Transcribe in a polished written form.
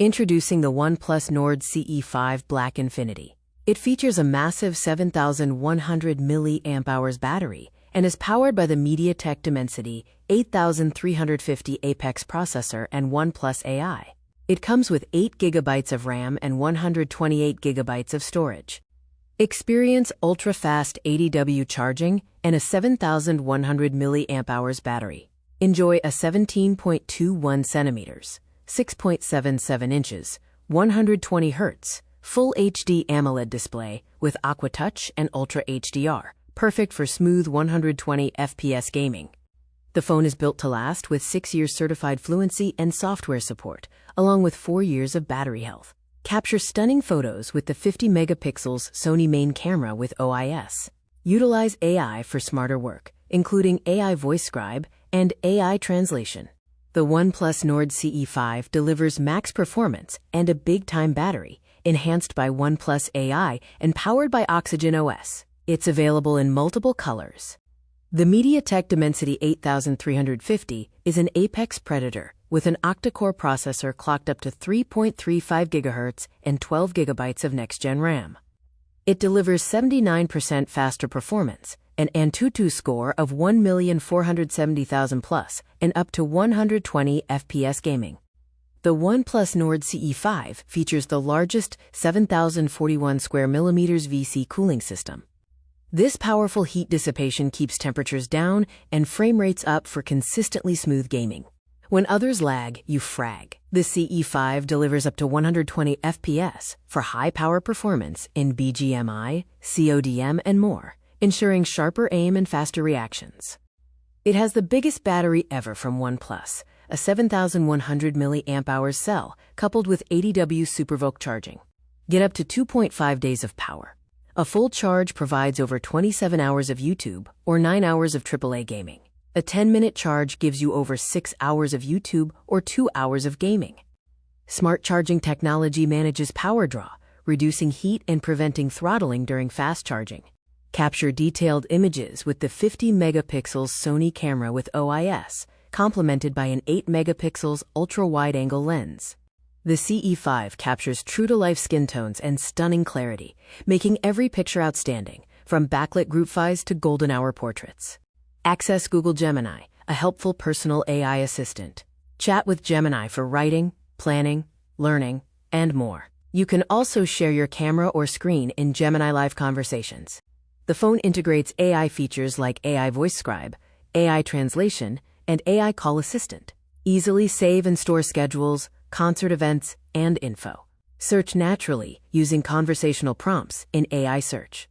Introducing the OnePlus Nord CE5 Black Infinity. It features a massive 7,100 mAh battery and is powered by the MediaTek Dimensity 8350 Apex processor and OnePlus AI. It comes with 8 GB of RAM and 128 GB of storage. Experience ultra-fast 80W charging and a 7,100 mAh battery. Enjoy a 17.21 centimeters, 6.77 inches, 120 Hz, Full HD AMOLED display with Aqua Touch and Ultra HDR, perfect for smooth 120 FPS gaming. The phone is built to last with 6 years certified fluency and software support, along with 4 years of battery health. Capture stunning photos with the 50 megapixels Sony main camera with OIS. Utilize AI for smarter work, including AI voice scribe and AI translation. The OnePlus Nord CE5 delivers max performance and a big-time battery, enhanced by OnePlus AI and powered by Oxygen OS. It's available in multiple colors. The MediaTek Dimensity 8350 is an Apex Predator with an octa-core processor clocked up to 3.35 GHz and 12 GB of next-gen RAM. It delivers 79% faster performance, an Antutu score of 1,470,000 plus, and up to 120 FPS gaming. The OnePlus Nord CE5 features the largest 7,041 square millimeters VC cooling system. This powerful heat dissipation keeps temperatures down and frame rates up for consistently smooth gaming. When others lag, you frag. The CE5 delivers up to 120 FPS for high-power performance in BGMI, CODM, and more, ensuring sharper aim and faster reactions. It has the biggest battery ever from OnePlus, a 7,100 mAh cell coupled with 80W SuperVOOC charging. Get up to 2.5 days of power. A full charge provides over 27 hours of YouTube or 9 hours of AAA gaming. A 10-minute charge gives you over 6 hours of YouTube or 2 hours of gaming. Smart charging technology manages power draw, reducing heat and preventing throttling during fast charging. Capture detailed images with the 50 megapixels Sony camera with OIS, complemented by an 8 megapixels ultra-wide-angle lens. The CE5 captures true-to-life skin tones and stunning clarity, making every picture outstanding, from backlit group photos to golden hour portraits. Access Google Gemini, a helpful personal AI assistant. Chat with Gemini for writing, planning, learning, and more. You can also share your camera or screen in Gemini Live conversations. The phone integrates AI features like AI voice scribe, AI translation, and AI call assistant. Easily save and store schedules, concert events, and info. Search naturally using conversational prompts in AI search.